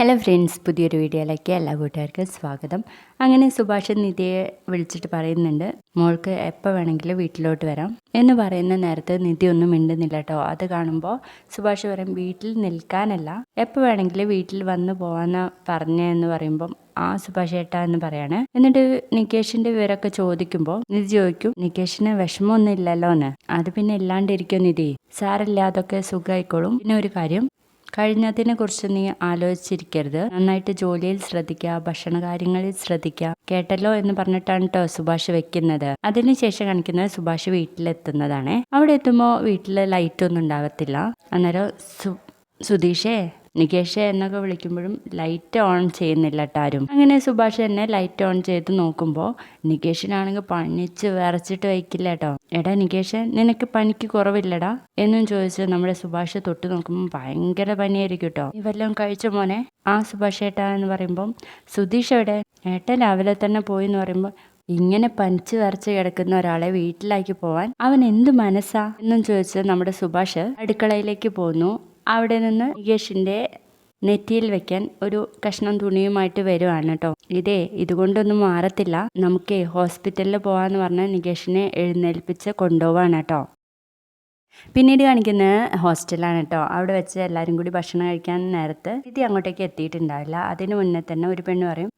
Hello friends, പുതിയൊരു വീഡിയോയിലേക്ക് എല്ലാ കൂട്ടുകാർക്കും സ്വാഗതം. അങ്ങനെ സുഭാഷ് നിധിയെ വിളിച്ചിട്ട് പറയുന്നുണ്ട്, മോൾക്ക് എപ്പോൾ വേണമെങ്കിലും വീട്ടിലോട്ട് വരാം എന്ന് പറയുന്ന നേരത്ത് നിധി ഒന്നും മിണ്ടുന്നില്ല കേട്ടോ. അത് കാണുമ്പോൾ സുഭാഷ് പറയും, വീട്ടിൽ നിൽക്കാനല്ല, എപ്പോൾ വേണമെങ്കിലും വീട്ടിൽ വന്ന് പോകാമെന്ന് പറഞ്ഞെന്ന് പറയുമ്പം സുഭാഷ് ഏട്ടാ എന്ന് പറയാണ്. എന്നിട്ട് നികേഷിന്റെ വിവരമൊക്കെ ചോദിക്കുമ്പോൾ നിധി ചോദിക്കും, നികേഷിന് വിഷമമൊന്നും ഇല്ലല്ലോ എന്ന്. അത് പിന്നെ ഇല്ലാണ്ടിരിക്കും നിധി, സാരില്ല, അതൊക്കെ സുഖമായിക്കോളും. പിന്നെ ഒരു കാര്യം, കഴിഞ്ഞതിനെ കുറിച്ച് നീ ആലോചിച്ചിരിക്കരുത്, നന്നായിട്ട് ജോലിയിൽ ശ്രദ്ധിക്കുക, ഭക്ഷണ കാര്യങ്ങളിൽ ശ്രദ്ധിക്കുക, കേട്ടല്ലോ എന്ന് പറഞ്ഞിട്ടാണ് കേട്ടോ സുഭാഷ് വെക്കുന്നത്. അതിനുശേഷം കാണിക്കുന്നത് സുഭാഷ് വീട്ടിലെത്തുന്നതാണ്. അവിടെ എത്തുമ്പോൾ വീട്ടില് ലൈറ്റ് ഒന്നും ഉണ്ടാകത്തില്ല. അന്നേരം സുധീഷേ, നികേഷ് എന്നൊക്കെ വിളിക്കുമ്പോഴും ലൈറ്റ് ഓൺ ചെയ്യുന്നില്ല ആരും. അങ്ങനെ സുഭാഷ് തന്നെ ലൈറ്റ് ഓൺ ചെയ്ത് നോക്കുമ്പോൾ നികേഷിനാണെങ്കിൽ പണിച്ച് വിറച്ചിട്ട് വയ്ക്കില്ല കേട്ടോ. എടാ നികേഷ്, നിനക്ക് പനിക്ക് കുറവില്ലടാ എന്നും ചോദിച്ച് നമ്മുടെ സുഭാഷ് തൊട്ട് നോക്കുമ്പോൾ ഭയങ്കര പനിയായിരിക്കും കേട്ടോ. നീ വല്ലതും കഴിച്ച മോനെ? സുഭാഷ് ഏട്ടാ എന്ന് പറയുമ്പം സുധീഷ് എവിടെ? ഏട്ടൻ രാവിലെ തന്നെ പോയി എന്ന് പറയുമ്പോൾ, ഇങ്ങനെ പനിച്ച് വരച്ച് കിടക്കുന്ന ഒരാളെ വീട്ടിലേക്ക് പോവാൻ അവൻ എന്ത് മനസ്സാ എന്നും ചോദിച്ച് നമ്മുടെ സുഭാഷ് അടുക്കളയിലേക്ക് പോന്നു. അവിടെ നിന്ന് നികേഷിന്റെ നെറ്റിയിൽ വെക്കാൻ ഒരു കഷ്ണം തുണിയുമായിട്ട് വരുവാണ് കേട്ടോ. ഇതുകൊണ്ടൊന്നും മാറത്തില്ല, നമുക്ക് ഹോസ്പിറ്റലിൽ പോവാന്ന് പറഞ്ഞ് നികേഷിനെ എഴുന്നേൽപ്പിച്ച് കൊണ്ടുപോവാണ് കേട്ടോ. പിന്നീട് കാണിക്കുന്നത് ഹോസ്റ്റലാണ് കേട്ടോ. അവിടെ വെച്ച് എല്ലാവരും കൂടി ഭക്ഷണം കഴിക്കാൻ നേരത്ത് നിധി അങ്ങോട്ടേക്ക് എത്തിയിട്ടുണ്ടാവില്ല. അതിന് മുന്നേ തന്നെ ഒരു പെണ്ണ് പറയും,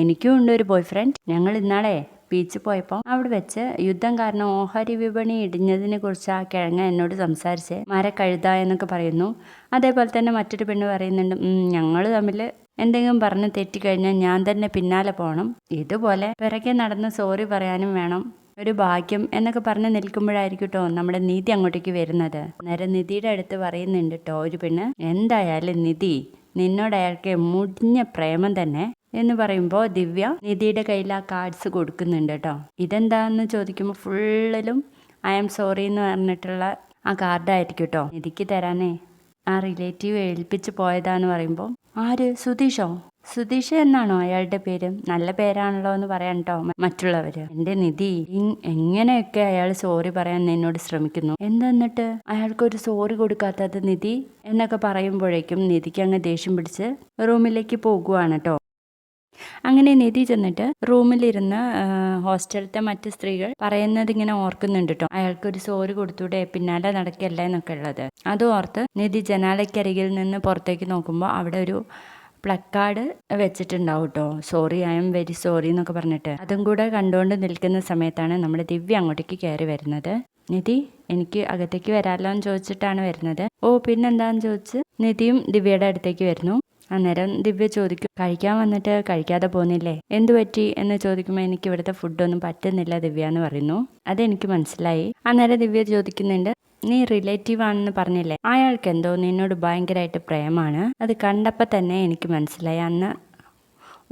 എനിക്കും ഉണ്ട് ഒരു ബോയ് ഫ്രണ്ട്. ഞങ്ങൾ ഇന്നാളെ ബീച്ചിൽ പോയപ്പോൾ അവിടെ വെച്ച് യുദ്ധം കാരണം ഓഹരി വിപണി ഇടിഞ്ഞതിനെ കുറിച്ച് ആ കിഴങ്ങ എന്നോട് സംസാരിച്ച് മരക്കഴുത എന്നൊക്കെ പറയുന്നു. അതേപോലെ തന്നെ മറ്റൊരു പെണ്ണ് പറയുന്നുണ്ട്, ഞങ്ങൾ തമ്മിൽ എന്തെങ്കിലും പറഞ്ഞ് തെറ്റിക്കഴിഞ്ഞാൽ ഞാൻ തന്നെ പിന്നാലെ പോകണം, ഇതുപോലെ പിറകെ നടന്ന് സോറി പറയാനും വേണം, ഒരു ഭാഗ്യം എന്നൊക്കെ പറഞ്ഞ് നിൽക്കുമ്പോഴായിരിക്കും കേട്ടോ നമ്മുടെ നിധി അങ്ങോട്ടേക്ക് വരുന്നത്. നേരെ നിധിയുടെ അടുത്ത് പറയുന്നുണ്ട് കേട്ടോ ഒരു പെണ്ണ്, എന്തായാലും നിധി, നിന്നോട് അയാൾക്ക് മുടിഞ്ഞ പ്രേമം തന്നെ എന്ന് പറയുമ്പോൾ ദിവ്യ നിധിയുടെ കയ്യിൽ ആ കാർഡ്സ് കൊടുക്കുന്നുണ്ട് കേട്ടോ. ഇതെന്താന്ന് ചോദിക്കുമ്പോൾ ഫുള്ളിലും ഐ ആം സോറി എന്ന് പറഞ്ഞിട്ടുള്ള ആ കാർഡായിരിക്കും കേട്ടോ. നിധിക്ക് തരാനേ ആ റിലേറ്റീവ് ഏൽപ്പിച്ച് പോയതാന്ന് പറയുമ്പോൾ, ആര്? സുധീഷോ? സുധീഷ് എന്നാണോ അയാളുടെ പേര്? നല്ല പേരാണല്ലോ എന്ന് പറയാൻ കേട്ടോ മറ്റുള്ളവര്. എന്റെ നിധി, എങ്ങനെയൊക്കെ അയാൾ സോറി പറയാൻ എന്നോട് ശ്രമിക്കുന്നു, എന്തെന്നിട്ട് അയാൾക്കൊരു സോറി കൊടുക്കാത്തത് നിധി എന്നൊക്കെ പറയുമ്പോഴേക്കും നിധിക്ക് അങ്ങ് ദേഷ്യം പിടിച്ച് റൂമിലേക്ക് പോകുവാണ് കേട്ടോ. അങ്ങനെ നിധി ചെന്നിട്ട് റൂമിലിരുന്ന് ഹോസ്റ്റലത്തെ മറ്റ് സ്ത്രീകൾ പറയുന്നത് ഇങ്ങനെ ഓർക്കുന്നുണ്ട് കേട്ടോ. അയാൾക്കൊരു സോറി കൊടുത്തൂടെ, പിന്നാലെ നടക്കല്ല എന്നൊക്കെ ഉള്ളത്. അത് ഓർത്ത് നിധി ജനാലയ്ക്കരികിൽ നിന്ന് പുറത്തേക്ക് നോക്കുമ്പോൾ അവിടെ ഒരു പ്ലക്കാർഡ് വെച്ചിട്ടുണ്ടാവും കേട്ടോ, sorry, I am very sorry എന്നൊക്കെ പറഞ്ഞിട്ട്. അതും കൂടെ കണ്ടുകൊണ്ട് നിൽക്കുന്ന സമയത്താണ് നമ്മുടെ ദിവ്യ അങ്ങോട്ടേക്ക് കയറി വരുന്നത്. നിധി, എനിക്ക് അകത്തേക്ക് വരാമല്ലോ എന്ന് ചോദിച്ചിട്ടാണ് വരുന്നത്. പിന്നെന്താന്ന് ചോദിച്ച് നിധിയും ദിവ്യയുടെ അടുത്തേക്ക് വരുന്നു. അന്നേരം ദിവ്യ ചോദിക്കും, കഴിക്കാൻ വന്നിട്ട് കഴിക്കാതെ പോകുന്നില്ലേ, എന്തു പറ്റി എന്ന് ചോദിക്കുമ്പോൾ, എനിക്ക് ഇവിടുത്തെ ഫുഡൊന്നും പറ്റുന്നില്ല ദിവ്യ എന്ന് പറയുന്നു. അതെനിക്ക് മനസ്സിലായി. അന്നേരം ദിവ്യ ചോദിക്കുന്നുണ്ട്, നീ റിലേറ്റീവ് ആണെന്ന് പറഞ്ഞില്ലേ, അയാൾക്ക് എന്തോ നിന്നോട് ഭയങ്കരമായിട്ട് പ്രേമാണ്, അത് കണ്ടപ്പോൾ തന്നെ എനിക്ക് മനസ്സിലായി. അന്ന്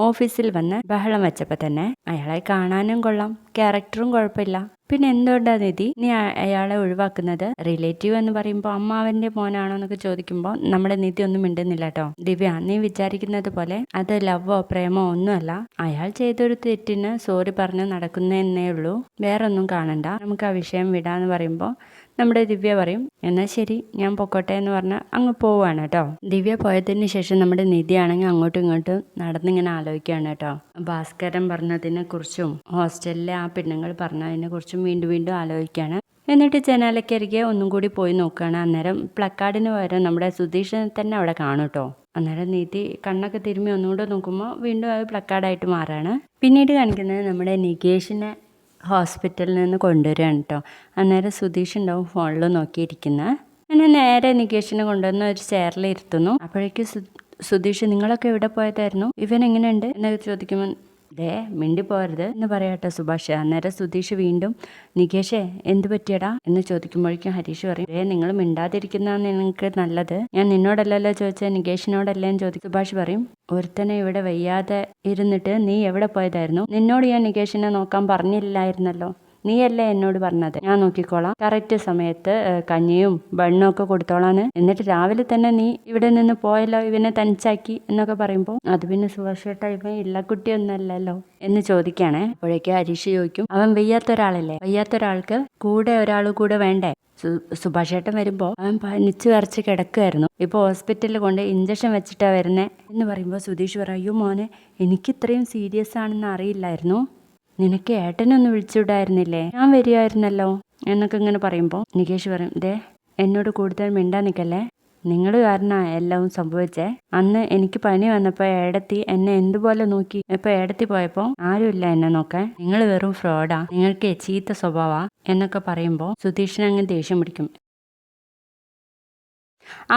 ഓഫീസിൽ വന്ന് ബഹളം വെച്ചപ്പോൾ തന്നെ അയാളെ കാണാനും കൊള്ളാം, ക്യാരക്ടറും കുഴപ്പമില്ല, പിന്നെ എന്തുകൊണ്ടാ നിധി നീ അയാളെ ഒഴിവാക്കുന്നത്? റിലേറ്റീവ് എന്ന് പറയുമ്പോൾ അമ്മാവന്റെ മോനാണോ എന്നൊക്കെ ചോദിക്കുമ്പോൾ നമ്മുടെ നിധി ഒന്നും മിണ്ടുന്നില്ല കേട്ടോ. ദിവ്യ, നീ വിചാരിക്കുന്നത് പോലെ അത് ലവോ പ്രേമോ ഒന്നുമല്ല, അയാൾ ചെയ്തൊരു തെറ്റിന് സോറി പറഞ്ഞ് നടക്കുന്നേ ഉള്ളൂ, വേറൊന്നും കാണണ്ട, നമുക്ക് ആ വിഷയം വിടാന്ന് പറയുമ്പോൾ നമ്മുടെ ദിവ്യ പറയും, എന്നാൽ ശരി ഞാൻ പൊക്കോട്ടെ എന്ന് പറഞ്ഞാൽ അങ്ങ് പോവാണ് കേട്ടോ. ദിവ്യ പോയതിന് ശേഷം നമ്മുടെ നിധിയാണെങ്കിൽ അങ്ങോട്ടും ഇങ്ങോട്ടും നടന്നിങ്ങനെ ആലോചിക്കുകയാണ് കേട്ടോ. ഭാസ്കരൻ പറഞ്ഞതിനെ കുറിച്ചും ഹോസ്റ്റലിലെ ആ പെണ്ണുങ്ങൾ പറഞ്ഞതിനെ കുറിച്ചും വീണ്ടും വീണ്ടും ആലോചിക്കുകയാണ്. എന്നിട്ട് ജനാലക്കരികെ ഒന്നും കൂടി പോയി നോക്കുകയാണ്. അന്നേരം പ്ലക്കാർഡിന് പകരം നമ്മുടെ സുധീഷിനെ തന്നെ അവിടെ കാണും കേട്ടോ. അന്നേരം നിധി കണ്ണൊക്കെ തിരുമ്മി ഒന്നുകൂടെ നോക്കുമ്പോൾ വീണ്ടും അത് പ്ലക്കാർഡായിട്ട് മാറാണ്. പിന്നീട് കാണിക്കുന്നത് നമ്മുടെ നികേഷിനെ ഹോസ്പിറ്റലിൽ നിന്ന് കൊണ്ടുവരികയാണ് കേട്ടോ. അന്നേരം സുധീഷ് ഉണ്ടാവും ഫോണിൽ നോക്കിയിരിക്കുന്നത്. അങ്ങനെ നേരെ നികേഷിനെ കൊണ്ടുവന്ന് ഒരു ചെയറിൽ ഇരുത്തുന്നു. അപ്പോഴേക്കും സുധീഷ്, നിങ്ങളൊക്കെ എവിടെ പോയതായിരുന്നു, ഇവൻ എങ്ങനെയുണ്ട് എന്നൊക്കെ ചോദിക്കുമ്പോൾ, മിണ്ടി പോരുത് എന്ന് പറയാട്ടോ സുഭാഷ്. അന്നേരം സുധീഷ് വീണ്ടും, നികേഷേ എന്ത് പറ്റിയടാ എന്ന് ചോദിക്കുമ്പോഴേക്കും ഹരീഷ് പറയും, നിങ്ങൾ മിണ്ടാതിരിക്കുന്നതാണ് നിങ്ങൾക്ക് നല്ലത്, ഞാൻ നിന്നോടല്ലല്ലോ ചോദിച്ചത്, നികേഷിനോടല്ലേ എന്ന് ചോദിക്കും. സുഭാഷ് പറയും, ഒരുത്തനെ ഇവിടെ വയ്യാതെ ഇരുന്നിട്ട് നീ എവിടെ പോയതായിരുന്നു, നിന്നോട് ഞാൻ നികേഷിനെ നോക്കാൻ പറഞ്ഞില്ലായിരുന്നല്ലോ, നീയല്ലേ എന്നോട് പറഞ്ഞത് ഞാൻ നോക്കിക്കോളാം, കറക്റ്റ് സമയത്ത് കഞ്ഞിയും ബണ്ണും ഒക്കെ കൊടുത്തോളാന്ന്. എന്നിട്ട് രാവിലെ തന്നെ നീ ഇവിടെ നിന്ന് പോയല്ലോ, ഇവനെ തനിച്ചാക്കി എന്നൊക്കെ പറയുമ്പോൾ അത് പിന്നെ സുഭാഷ് ചേട്ടാ ഇവൻ ഇള്ള കുട്ടിയൊന്നല്ലല്ലോ എന്ന് ചോദിക്കുകയാണേ. അപ്പോഴേക്കും ഹരീഷ് ചോദിക്കും, അവൻ വയ്യാത്ത ഒരാളല്ലേ, വയ്യാത്ത ഒരാൾക്ക് കൂടെ ഒരാൾ കൂടെ വേണ്ടേ. സുഭാഷ് ചേട്ടൻ വരുമ്പോൾ അവൻ പനിച്ച് വരച്ച് കിടക്കുമായിരുന്നു. ഇപ്പോൾ ഹോസ്പിറ്റലിൽ കൊണ്ട് ഇഞ്ചക്ഷൻ വെച്ചിട്ടാ വരുന്നേ എന്ന് പറയുമ്പോൾ സുധീഷ് പറയും, അയ്യോ മോനെ, എനിക്ക് ഇത്രയും സീരിയസ് ആണെന്ന് അറിയില്ലായിരുന്നു, നിനക്ക് ഏട്ടനൊന്ന് വിളിച്ചുവിടായിരുന്നില്ലേ, ഞാൻ വരികയായിരുന്നല്ലോ എന്നൊക്കെ ഇങ്ങനെ പറയുമ്പോൾ നികേഷ് പറയും, ദേ എന്നോട് കൂടുതൽ മിണ്ടാൻ നിൽക്കല്ലേ, നിങ്ങൾ കാരണമാണ് എല്ലാം സംഭവിച്ചേ. അന്ന് എനിക്ക് പനി വന്നപ്പോൾ ഏടത്തി എന്നെ എന്തുപോലെ നോക്കി. ഇപ്പൊ ഏടത്തി പോയപ്പോൾ ആരുമില്ല എന്നെ നോക്കാൻ. നിങ്ങൾ വെറും ഫ്രോഡാ, നിങ്ങൾക്ക് ചീത്ത സ്വഭാവാ എന്നൊക്കെ പറയുമ്പോൾ സുധീഷിന് അങ്ങ് ദേഷ്യം പിടിക്കും.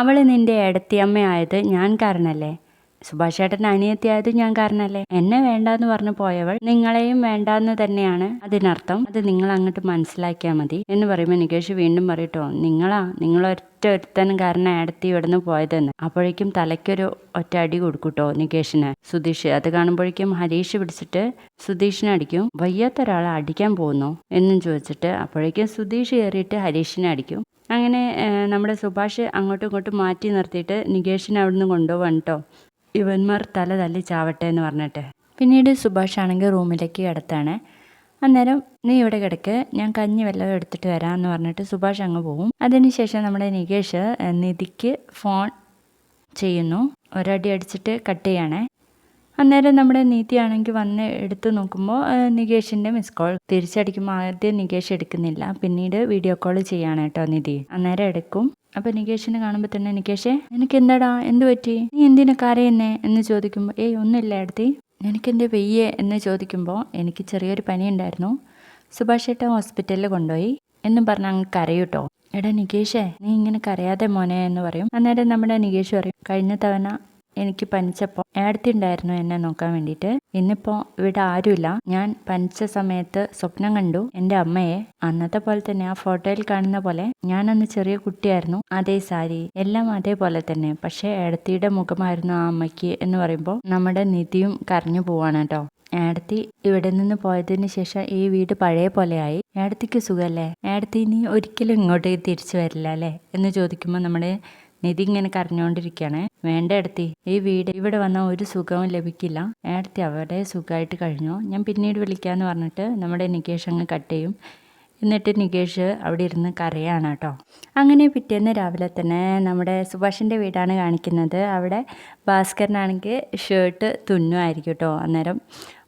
അവള് നിന്റെ ഏടത്തിയമ്മയായത് ഞാൻ കാരണല്ലേ, സുഭാഷ് ചേട്ടൻ അനിയത്തിയായത് ഞാൻ കാരണല്ലേ, എന്നെ വേണ്ടാന്ന് പറഞ്ഞു പോയവൾ നിങ്ങളെയും വേണ്ടാന്ന് തന്നെയാണ് അതിനർത്ഥം, അത് നിങ്ങൾ അങ്ങോട്ട് മനസ്സിലാക്കിയാൽ മതി എന്ന് പറയുമ്പോൾ നികേഷ് വീണ്ടും പറയട്ടോ, നിങ്ങളൊറ്റ ഒരുത്തനും കാരണം ഏടത്തി ഇവിടുന്ന് പോയതെന്ന്. അപ്പോഴേക്കും തലയ്ക്കൊരു ഒറ്റ അടി കൊടുക്കൂട്ടോ നികേഷിന് സുധീഷ്. അത് കാണുമ്പോഴേക്കും ഹരീഷ് പിടിച്ചിട്ട് സുധീഷിനെ അടിക്കും. വയ്യാത്ത ഒരാളെ അടിക്കാൻ പോകുന്നു എന്നും ചോദിച്ചിട്ട് അപ്പോഴേക്കും സുധീഷ് കയറിയിട്ട് ഹരീഷിനെ അടിക്കും. അങ്ങനെ നമ്മുടെ സുഭാഷ് അങ്ങോട്ടും ഇങ്ങോട്ടും മാറ്റി നിർത്തിയിട്ട് നികേഷിനെ അവിടുന്ന് കൊണ്ടുപോകാൻ കേട്ടോ, ഇവന്മാർ തല തല്ലി ചാവട്ടെ എന്ന് പറഞ്ഞിട്ട്. പിന്നീട് സുഭാഷ് ആണെങ്കിൽ റൂമിലേക്ക് കിടത്താണ്. അന്നേരം നീ ഇവിടെ കിടക്ക്, ഞാൻ കഞ്ഞി വല്ലതും എടുത്തിട്ട് വരാമെന്ന് പറഞ്ഞിട്ട് സുഭാഷ് അങ്ങ് പോകും. അതിനുശേഷം നമ്മുടെ നികേഷ് നിധിക്ക് ഫോൺ ചെയ്യുന്നു. ഒരടി അടിച്ചിട്ട് കട്ട് ചെയ്യണേ. അന്നേരം നമ്മുടെ നീതിയാണെങ്കിൽ വന്ന് എടുത്ത് നോക്കുമ്പോൾ നികേഷിൻ്റെ മിസ് കോൾ. തിരിച്ചടിക്കുമ്പോൾ ആദ്യം നികേഷ് എടുക്കുന്നില്ല, പിന്നീട് വീഡിയോ കോൾ ചെയ്യാണ് കേട്ടോ നിധി. അന്നേരം എടുക്കും. അപ്പോൾ നികേഷിനെ കാണുമ്പോൾ തന്നെ, നികേഷേ നിനക്ക് എന്താടാ, എന്ത് പറ്റി, നീ എന്തിനാ കരയുന്നേ എന്ന് ചോദിക്കുമ്പോൾ, ഏയ് ഒന്നുമില്ല എടുത്തി, നിനക്കെന്തേ വെയ്യേ എന്ന് ചോദിക്കുമ്പോൾ, എനിക്ക് ചെറിയൊരു പനി ഉണ്ടായിരുന്നു, സുഭാഷ് ചേട്ടൻ ഹോസ്പിറ്റലിൽ കൊണ്ടുപോയി എന്നും പറഞ്ഞാൽ അങ്ങ് കരയൂട്ടോ. എടാ നികേഷേ നീ ഇങ്ങനെ കരയാതെ മോനെ എന്ന് പറയും. അന്നേരം നമ്മുടെ നികേഷ് പറയും, കഴിഞ്ഞ തവണ എനിക്ക് പനിച്ചപ്പോൾ ഏടത്തി ഉണ്ടായിരുന്നു എന്നെ നോക്കാൻ വേണ്ടിയിട്ട്, ഇന്നിപ്പോൾ ഇവിടെ ആരുമില്ല, ഞാൻ പനിച്ച സമയത്ത് സ്വപ്നം കണ്ടു എൻ്റെ അമ്മയെ, അന്നത്തെ പോലെ തന്നെ ആ ഫോട്ടോയിൽ കാണുന്ന പോലെ, ഞാനന്ന് ചെറിയ കുട്ടിയായിരുന്നു, അതേ സാരി എല്ലാം അതേപോലെ തന്നെ, പക്ഷേ ഏടത്തിയുടെ മുഖമായിരുന്നു ആ അമ്മയ്ക്ക് എന്ന് പറയുമ്പോൾ നമ്മുടെ നിധിയും കരഞ്ഞു പോവാണ് കേട്ടോ. ഏടത്തി ഇവിടെ നിന്ന് പോയതിന് ശേഷം ഈ വീട് പഴയ പോലെയായി, ഏടത്തിക്ക് സുഖമല്ലേ, ഏടത്തി നീ ഒരിക്കലും ഇങ്ങോട്ട് തിരിച്ചു വരില്ല അല്ലേ എന്ന് ചോദിക്കുമ്പോൾ നമ്മുടെ നിധി ഇങ്ങനെ കരഞ്ഞുകൊണ്ടിരിക്കുകയാണ്. വേണ്ട ഏടത്തി, ഈ വീട് ഇവിടെ വന്നാൽ ഒരു സുഖവും ലഭിക്കില്ല, ഏടത്തി അവിടെ സുഖമായിട്ട് കഴിഞ്ഞോ, ഞാൻ പിന്നീട് വിളിക്കാമെന്ന് പറഞ്ഞിട്ട് നമ്മുടെ നികേഷ് അങ്ങ് കട്ട് ചെയ്യും. എന്നിട്ട് നികേഷ് അവിടെ ഇരുന്ന് കരയാണ് കേട്ടോ. അങ്ങനെ പിറ്റേന്ന് രാവിലെ തന്നെ നമ്മുടെ സുഭാഷിൻ്റെ വീടാണ് കാണിക്കുന്നത്. അവിടെ ഭാസ്കരനാണെങ്കിൽ ഷർട്ട് തുന്നുമായിരിക്കും കേട്ടോ. അന്നേരം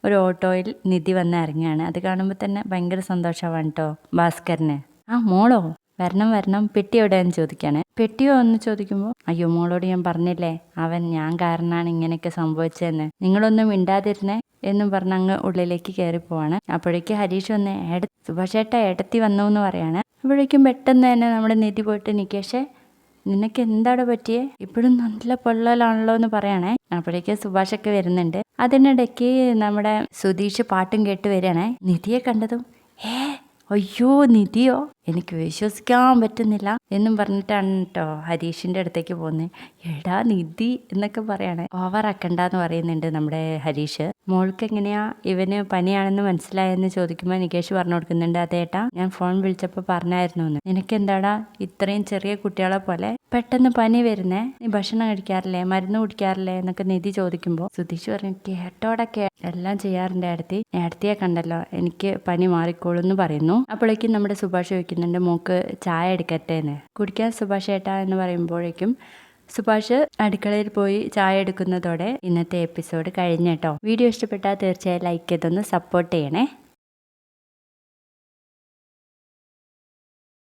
ഒരു ഓട്ടോയിൽ നിധി വന്ന് ഇറങ്ങുകയാണ്. അത് കാണുമ്പോൾ തന്നെ ഭയങ്കര സന്തോഷമാണ് കേട്ടോ ഭാസ്കരന്. ആ മോളോ, വരണം, പെട്ടി എവിടെയാന്ന് ചോദിക്കാണ്. പെട്ടിയോ എന്ന് ചോദിക്കുമ്പോൾ, അയ്യോ മോളോട് ഞാൻ പറഞ്ഞില്ലേ അവൻ ഞാൻ കാരണമാണ് ഇങ്ങനെയൊക്കെ സംഭവിച്ചതെന്ന്, നിങ്ങളൊന്നും മിണ്ടാതിരുന്നേ എന്നും പറഞ്ഞ് അങ്ങ് ഉള്ളിലേക്ക് കയറി പോവാണ്. അപ്പോഴേക്കും ഹരീഷ് വന്ന് സുഭാഷ് ചേട്ടാ ഏടത്തി വന്നു എന്ന് പറയാണ്. അപ്പോഴേക്കും പെട്ടെന്ന് തന്നെ നമ്മുടെ നിധി പോയിട്ട്, നികേഷേ നിനക്ക് എന്താണ് പറ്റിയേ, ഇപ്പോഴും നല്ല പൊള്ളലാണല്ലോ എന്ന് പറയണേ. അപ്പോഴേക്കും സുഭാഷൊക്കെ വരുന്നുണ്ട്. അതിനിടയ്ക്ക് നമ്മുടെ സുധീഷ് പാട്ടും കേട്ട് വരികയാണേ. നിധിയെ കണ്ടതും അയ്യോ നിധിയോ, എനിക്ക് വിശ്വസിക്കാൻ പറ്റുന്നില്ല എന്നും പറഞ്ഞിട്ടാണ് കേട്ടോ ഹരീഷിൻ്റെ അടുത്തേക്ക് പോകുന്നത്. എടാ നിധി എന്നൊക്കെ പറയണേ. ഓവറാക്കണ്ടെന്ന് പറയുന്നുണ്ട് നമ്മുടെ ഹരീഷ്. മോൾക്ക് എങ്ങനെയാ ഇവന് പനിയാണെന്ന് മനസ്സിലായെന്ന് ചോദിക്കുമ്പോൾ നികേഷ് പറഞ്ഞു കൊടുക്കുന്നുണ്ട്, അതേട്ടാ ഞാൻ ഫോൺ വിളിച്ചപ്പോൾ പറഞ്ഞായിരുന്നു എന്ന്. നിനക്ക് എന്താടാ ഇത്രയും ചെറിയ കുട്ടികളെ പോലെ പെട്ടെന്ന് പനി വരുന്നേ, നീ ഭക്ഷണം കഴിക്കാറില്ലേ, മരുന്ന് കുടിക്കാറില്ലേ എന്നൊക്കെ നിധി ചോദിക്കുമ്പോൾ സുധീഷ് പറഞ്ഞു, കേട്ടോടൊക്കെ എല്ലാം ചെയ്യാറുണ്ട് ഏടത്തിയെ കണ്ടല്ലോ, എനിക്ക് പനി മാറിക്കോളൂ എന്ന് പറയുന്നു. അപ്പോഴേക്കും നമ്മുടെ സുഭാഷ് ചോദിക്കുന്നുണ്ട്, മോക്ക് ചായ എടുക്കട്ടെ എന്ന്. കുടിക്കാൻ സുഭാഷ് ഏട്ടാ എന്ന് പറയുമ്പോഴേക്കും സുഭാഷ് അടുക്കളയിൽ പോയി ചായ എടുക്കുന്നതോടെ ഇന്നത്തെ എപ്പിസോഡ് കഴിഞ്ഞേട്ടോ. വീഡിയോ ഇഷ്ടപ്പെട്ടാൽ തീർച്ചയായും ലൈക്ക് ചെയ്തൊന്ന് സപ്പോർട്ട് ചെയ്യണേ.